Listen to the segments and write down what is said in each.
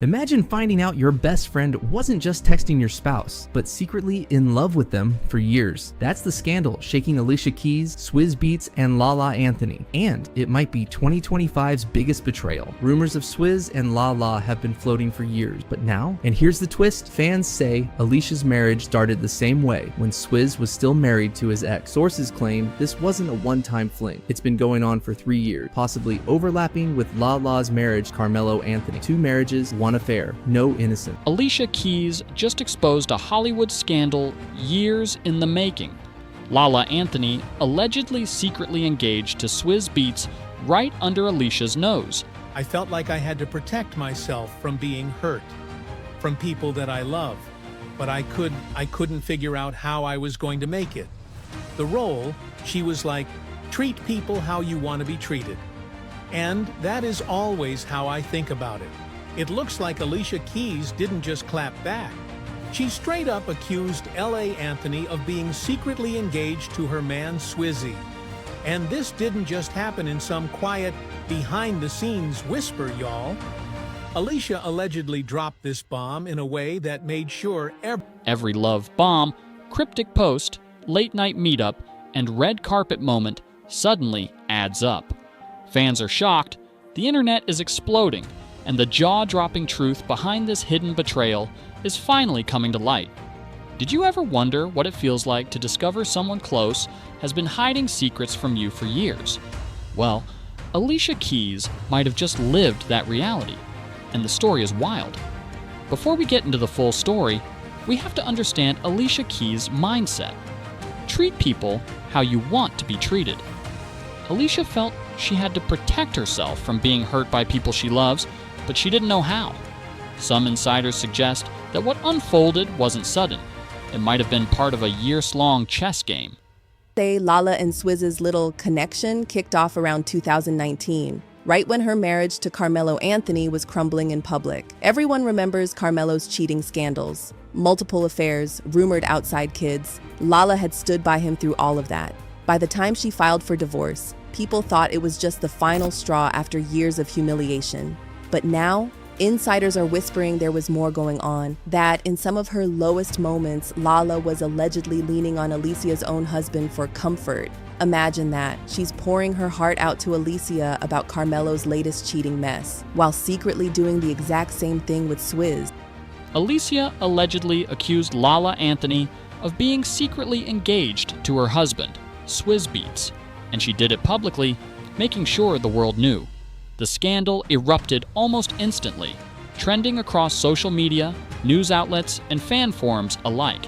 Imagine finding out your best friend wasn't just texting your spouse, but secretly in love with them for years. That's the scandal shaking Alicia Keys, Swizz Beatz, and Lala Anthony. And it might be 2025's biggest betrayal. Rumors of Swizz and Lala have been floating for years, but now, and here's the twist, fans say Alicia's marriage started the same way when Swizz was still married to his ex. Sources claim this wasn't a one-time fling. It's been going on for 3 years, possibly overlapping with Lala's marriage to Carmelo Anthony. 2 marriages, 1 affair, no innocent. Alicia Keys just exposed a Hollywood scandal years in the making. Lala Anthony allegedly secretly engaged to Swizz Beatz right under Alicia's nose. I felt like I had to protect myself from being hurt, from people that I love, but I couldn't figure out how I was going to make it. The role, she was like, treat people how you want to be treated. And that is always how I think about it. It looks like Alicia Keys didn't just clap back. She straight up accused Lala Anthony of being secretly engaged to her man Swizzy. And this didn't just happen in some quiet, behind-the-scenes whisper, y'all. Alicia allegedly dropped this bomb in a way that made sure every love bomb, cryptic post, late-night meetup, and red carpet moment suddenly adds up. Fans are shocked, the internet is exploding, and the jaw-dropping truth behind this hidden betrayal is finally coming to light. Did you ever wonder what it feels like to discover someone close has been hiding secrets from you for years? Well, Alicia Keys might have just lived that reality, and the story is wild. Before we get into the full story, we have to understand Alicia Keys' mindset. Treat people how you want to be treated. Alicia felt she had to protect herself from being hurt by people she loves, but she didn't know how. Some insiders suggest that what unfolded wasn't sudden. It might have been part of a years-long chess game. Say Lala and Swizz's little connection kicked off around 2019, right when her marriage to Carmelo Anthony was crumbling in public. Everyone remembers Carmelo's cheating scandals, multiple affairs, rumored outside kids. Lala had stood by him through all of that. By the time she filed for divorce, people thought it was just the final straw after years of humiliation. But now, insiders are whispering there was more going on, that in some of her lowest moments, Lala was allegedly leaning on Alicia's own husband for comfort. Imagine that. She's pouring her heart out to Alicia about Carmelo's latest cheating mess, while secretly doing the exact same thing with Swizz. Alicia allegedly accused Lala Anthony of being secretly engaged to her husband, Swizz Beatz, and she did it publicly, making sure the world knew. The scandal erupted almost instantly, trending across social media, news outlets, and fan forums alike.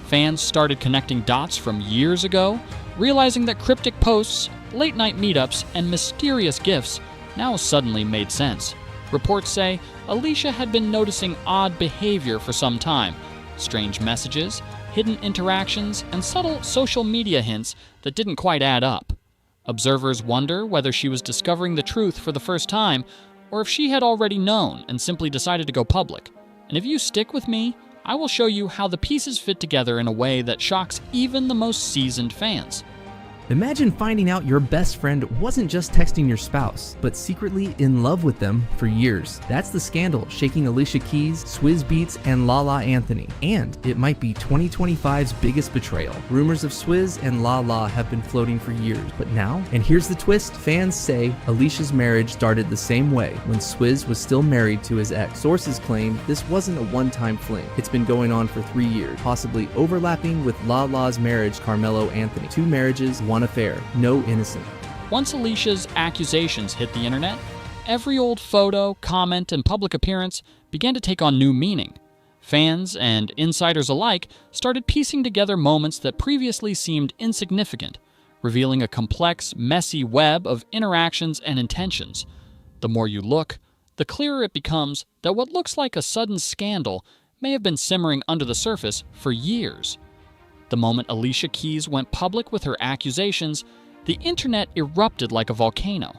Fans started connecting dots from years ago, realizing that cryptic posts, late-night meetups, and mysterious gifts now suddenly made sense. Reports say Alicia had been noticing odd behavior for some time, strange messages, hidden interactions, and subtle social media hints that didn't quite add up. Observers wonder whether she was discovering the truth for the first time, or if she had already known and simply decided to go public. And if you stick with me, I will show you how the pieces fit together in a way that shocks even the most seasoned fans. Imagine finding out your best friend wasn't just texting your spouse, but secretly in love with them for years. That's the scandal shaking Alicia Keys, Swizz Beatz, and Lala Anthony. And it might be 2025's biggest betrayal. Rumors of Swizz and Lala have been floating for years, but now, and here's the twist, fans say Alicia's marriage started the same way when Swizz was still married to his ex. Sources claim this wasn't a one-time fling. It's been going on for 3 years, possibly overlapping with Lala's marriage to Carmelo Anthony. 2 marriages, 1 affair, no innocent. Once Alicia's accusations hit the internet, every old photo, comment, and public appearance began to take on new meaning. Fans and insiders alike started piecing together moments that previously seemed insignificant, revealing a complex, messy web of interactions and intentions. The more you look, the clearer it becomes that what looks like a sudden scandal may have been simmering under the surface for years. The moment Alicia Keys went public with her accusations, the internet erupted like a volcano.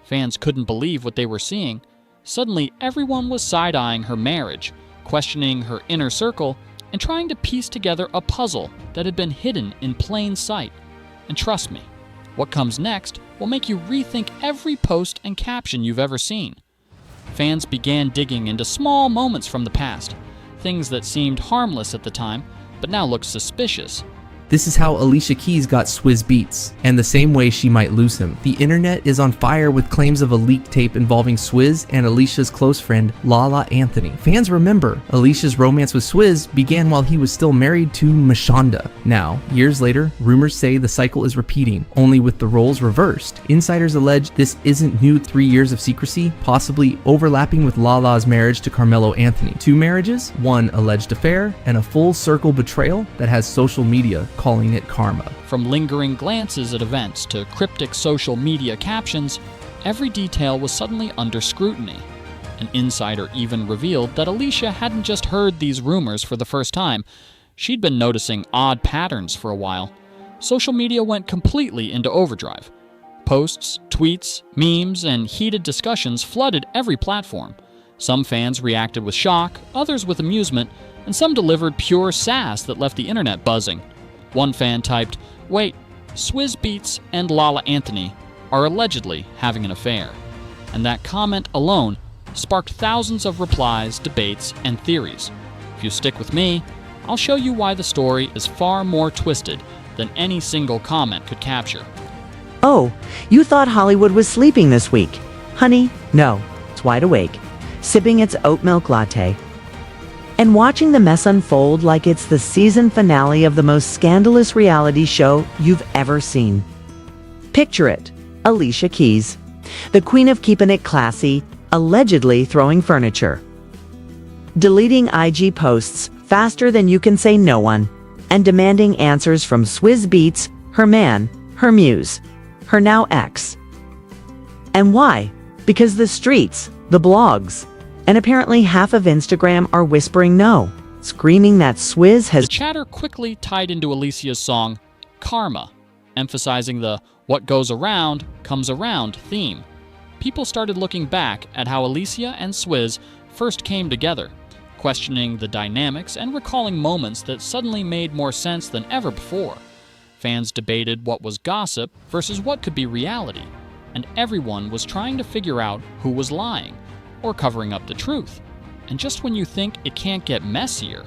Fans couldn't believe what they were seeing. Suddenly, everyone was side-eyeing her marriage, questioning her inner circle, and trying to piece together a puzzle that had been hidden in plain sight. And trust me, what comes next will make you rethink every post and caption you've ever seen. fans began digging into small moments from the past, things that seemed harmless at the time, but now looked suspicious. This is how Alicia Keys got Swizz Beatz, and the same way she might lose him. The internet is on fire with claims of a leaked tape involving Swizz and Alicia's close friend, Lala Anthony. Fans remember, Alicia's romance with Swizz began while he was still married to Mashonda. Now, years later, rumors say the cycle is repeating, only with the roles reversed. Insiders allege this isn't new 3 years of secrecy, possibly overlapping with Lala's marriage to Carmelo Anthony. 2 marriages, 1 alleged affair, and a full-circle betrayal that has social media calling it karma. From lingering glances at events to cryptic social media captions, every detail was suddenly under scrutiny. An insider even revealed that Alicia hadn't just heard these rumors for the first time. She'd been noticing odd patterns for a while. Social media went completely into overdrive. Posts, tweets, memes, and heated discussions flooded every platform. Some fans reacted with shock, others with amusement, and some delivered pure sass that left the internet buzzing. One fan typed, "Wait, Swizz Beatz and Lala Anthony are allegedly having an affair." And that comment alone sparked thousands of replies, debates, and theories. If you stick with me, I'll show you why the story is far more twisted than any single comment could capture. Oh, you thought Hollywood was sleeping this week. Honey, no, it's wide awake, sipping its oat milk latte, and watching the mess unfold like it's the season finale of the most scandalous reality show you've ever seen. Picture it, Alicia Keys, the queen of keeping it classy, allegedly throwing furniture, deleting IG posts faster than you can say no one, and demanding answers from Swizz Beatz, her man, her muse, her now ex. And why? Because the streets, the blogs, and apparently half of Instagram are whispering no, screaming that Swizz has... The chatter quickly tied into Alicia's song, Karma, emphasizing the what goes around comes around theme. People started looking back at how Alicia and Swizz first came together, questioning the dynamics and recalling moments that suddenly made more sense than ever before. Fans debated what was gossip versus what could be reality, and everyone was trying to figure out who was lying or covering up the truth. And just when you think it can't get messier,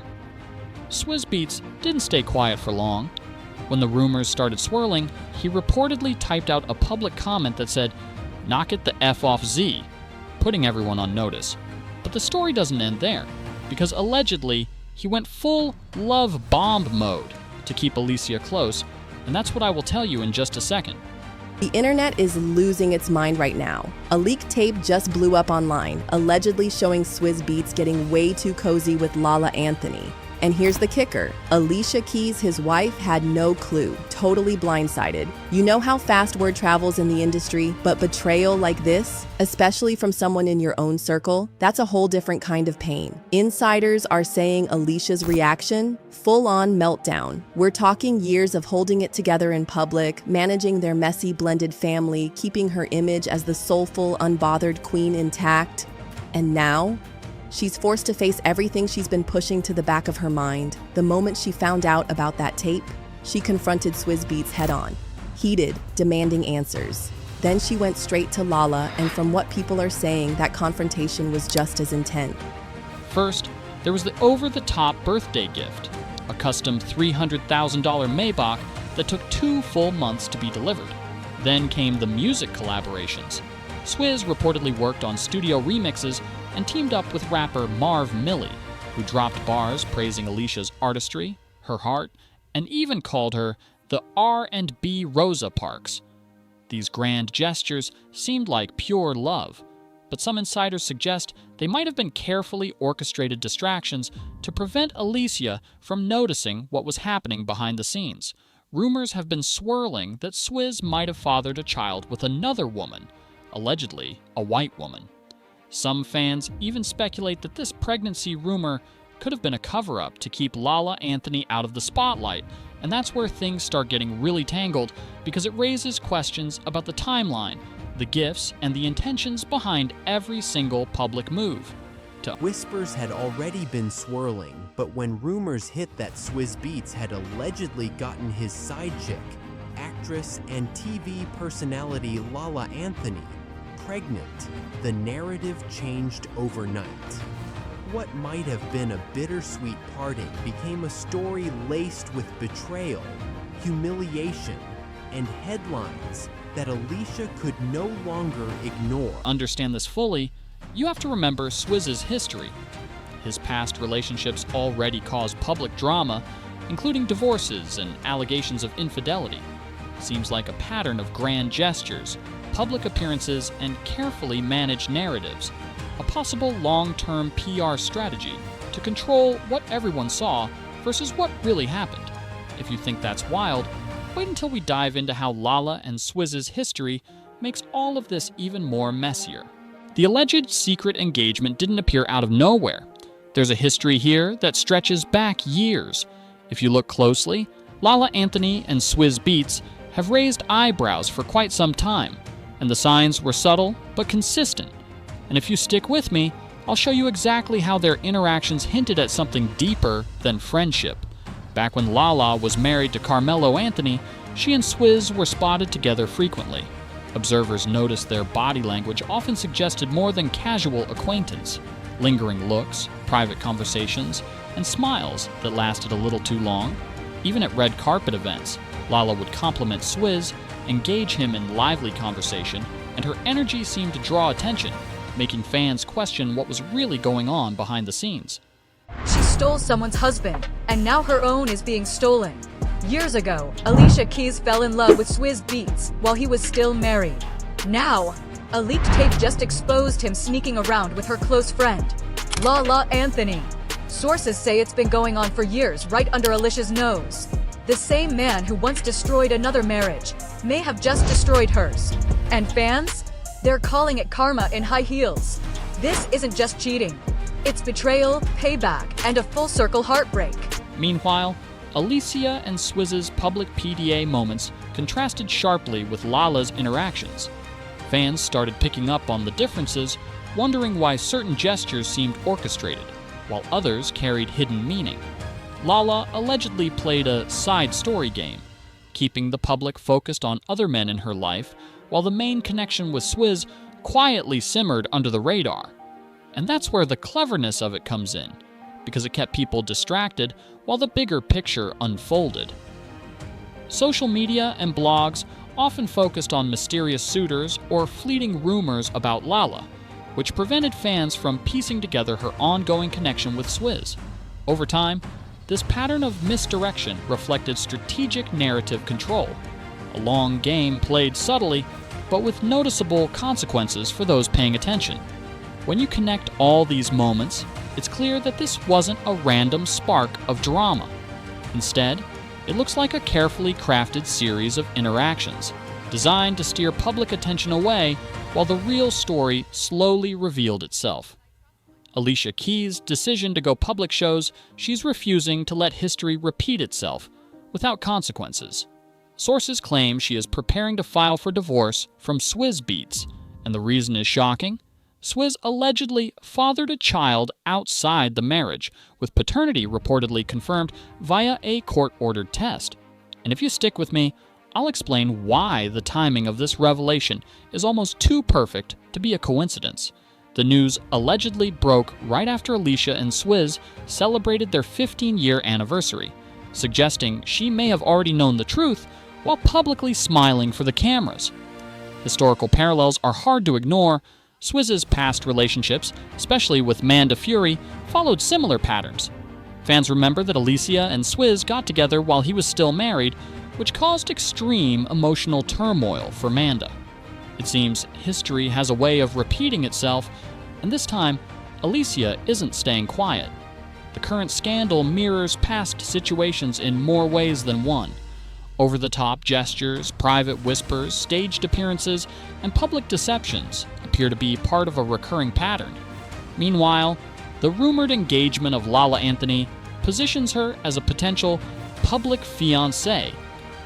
Swizz Beatz didn't stay quiet for long. When the rumors started swirling, he reportedly typed out a public comment that said, "Knock it the F off Z," putting everyone on notice. But the story doesn't end there, because allegedly, he went full love bomb mode to keep Alicia close, and that's what I will tell you in just a second. The internet is losing its mind right now. A leaked tape just blew up online, allegedly showing Swizz Beatz getting way too cozy with Lala Anthony. And here's the kicker. Alicia Keys, his wife, had no clue, totally blindsided. You know how fast word travels in the industry, but betrayal like this, especially from someone in your own circle, that's a whole different kind of pain. Insiders are saying Alicia's reaction, full-on meltdown. We're talking years of holding it together in public, managing their messy blended family, keeping her image as the soulful, unbothered queen intact. And now, she's forced to face everything she's been pushing to the back of her mind. The moment she found out about that tape, she confronted Swizz Beatz head-on, heated, demanding answers. Then she went straight to Lala, and from what people are saying, that confrontation was just as intense. First, there was the over-the-top birthday gift, a custom $300,000 Maybach that took 2 full months to be delivered. Then came the music collaborations. Swizz reportedly worked on studio remixes and teamed up with rapper Marv Milley, who dropped bars praising Alicia's artistry, her heart, and even called her the R&B Rosa Parks. These grand gestures seemed like pure love, but some insiders suggest they might have been carefully orchestrated distractions to prevent Alicia from noticing what was happening behind the scenes. Rumors have been swirling that Swizz might have fathered a child with another woman, allegedly a white woman. Some fans even speculate that this pregnancy rumor could have been a cover-up to keep Lala Anthony out of the spotlight, and that's where things start getting really tangled because it raises questions about the timeline, the gifts, and the intentions behind every single public move. Whispers had already been swirling, but when rumors hit that Swizz Beatz had allegedly gotten his side chick, actress and TV personality Lala Anthony, pregnant, the narrative changed overnight. What might have been a bittersweet parting became a story laced with betrayal, humiliation, and headlines that Alicia could no longer ignore. To understand this fully, you have to remember Swizz's history. His past relationships already caused public drama, including divorces and allegations of infidelity. Seems like a pattern of grand gestures, public appearances, and carefully managed narratives. A possible long-term PR strategy to control what everyone saw versus what really happened. If you think that's wild, wait until we dive into how Lala and Swizz's history makes all of this even more messier. The alleged secret engagement didn't appear out of nowhere. There's a history here that stretches back years. If you look closely, Lala Anthony and Swizz Beatz have raised eyebrows for quite some time, and the signs were subtle but consistent. And if you stick with me, I'll show you exactly how their interactions hinted at something deeper than friendship. Back when Lala was married to Carmelo Anthony, she and Swizz were spotted together frequently. Observers noticed their body language often suggested more than casual acquaintance. Lingering looks, private conversations, and smiles that lasted a little too long. Even at red carpet events, Lala would compliment Swizz, engage him in lively conversation, and her energy seemed to draw attention, making fans question what was really going on behind the scenes. She stole someone's husband, and now her own is being stolen. Years ago, Alicia Keys fell in love with Swizz Beatz while he was still married. Now, a leaked tape just exposed him sneaking around with her close friend, Lala Anthony. Sources say it's been going on for years right under Alicia's nose. The same man who once destroyed another marriage may have just destroyed hers. And fans? They're calling it karma in high heels. This isn't just cheating. It's betrayal, payback, and a full-circle heartbreak. Meanwhile, Alicia and Swizz's public PDA moments contrasted sharply with Lala's interactions. Fans started picking up on the differences, wondering why certain gestures seemed orchestrated, while others carried hidden meaning. Lala allegedly played a side story game, keeping the public focused on other men in her life, while the main connection with Swizz quietly simmered under the radar. And that's where the cleverness of it comes in, because it kept people distracted while the bigger picture unfolded. Social media and blogs often focused on mysterious suitors or fleeting rumors about Lala, which prevented fans from piecing together her ongoing connection with Swizz. Over time, this pattern of misdirection reflected strategic narrative control, a long game played subtly, but with noticeable consequences for those paying attention. When you connect all these moments, it's clear that this wasn't a random spark of drama. Instead, it looks like a carefully crafted series of interactions, designed to steer public attention away while the real story slowly revealed itself. Alicia Keys' decision to go public shows she's refusing to let history repeat itself without consequences. Sources claim she is preparing to file for divorce from Swizz Beatz, and the reason is shocking. Swizz allegedly fathered a child outside the marriage, with paternity reportedly confirmed via a court-ordered test. And if you stick with me, I'll explain why the timing of this revelation is almost too perfect to be a coincidence. The news allegedly broke right after Alicia and Swizz celebrated their 15-year anniversary, suggesting she may have already known the truth while publicly smiling for the cameras. Historical parallels are hard to ignore. Swizz's past relationships, especially with Manda Fury, followed similar patterns. Fans remember that Alicia and Swizz got together while he was still married, which caused extreme emotional turmoil for Manda. It seems history has a way of repeating itself, and this time, Alicia isn't staying quiet. The current scandal mirrors past situations in more ways than one. Over-the-top gestures, private whispers, staged appearances, and public deceptions appear to be part of a recurring pattern. Meanwhile, the rumored engagement of Lala Anthony positions her as a potential public fiancé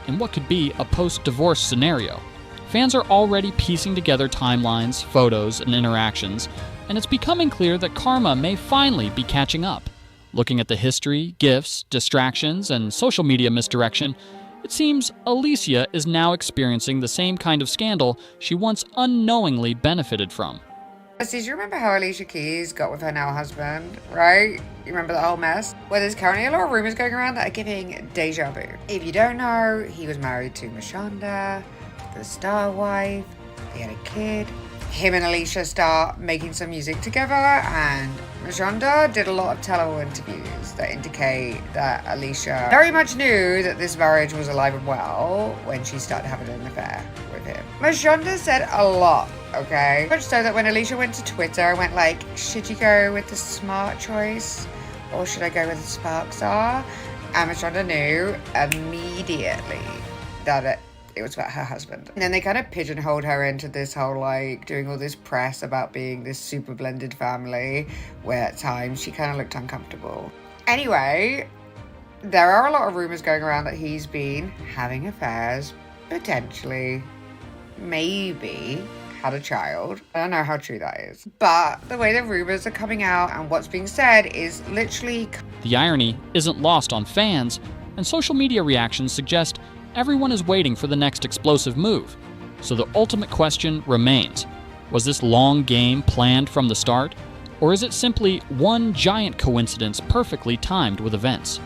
in what could be a post-divorce scenario. Fans are already piecing together timelines, photos, and interactions, and it's becoming clear that karma may finally be catching up. Looking at the history, gifts, distractions, and social media misdirection, It seems Alicia is now experiencing the same kind of scandal she once unknowingly benefited from. Did you remember how Alicia Keys got with her now husband, right? You remember the whole mess? Well, there's currently a lot of rumors going around that are giving deja vu. If you don't know, he was married to Mashonda, the star wife. They had a kid. Him and Alicia start making some music together, and Mashonda did a lot of tell-all interviews that indicate that Alicia very much knew that this marriage was alive and well when she started having an affair with him. Mashonda said a lot, okay? Much so that when Alicia went to Twitter and went like, should you go with the smart choice or should I go with the spark star? And Mashonda knew immediately that it was about her husband. And then they kind of pigeonholed her into this whole like doing all this press about being this super blended family, where at times she kind of looked uncomfortable. Anyway, there are a lot of rumors going around that he's been having affairs, potentially, maybe had a child. I don't know how true that is, but the way the rumors are coming out and what's being said is literally... The irony isn't lost on fans, and social media reactions suggest everyone is waiting for the next explosive move. So the ultimate question remains, was this long game planned from the start? Or is it simply one giant coincidence perfectly timed with events?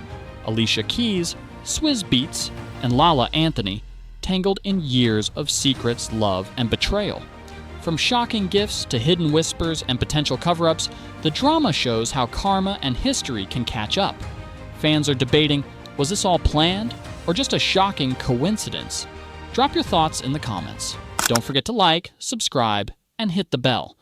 Alicia Keys, Swizz Beatz, and Lala Anthony tangled in years of secrets, love, and betrayal. From shocking gifts to hidden whispers and potential cover-ups, the drama shows how karma and history can catch up. Fans are debating, was this all planned? Or just a shocking coincidence? Drop your thoughts in the comments. Don't forget to like, subscribe, and hit the bell.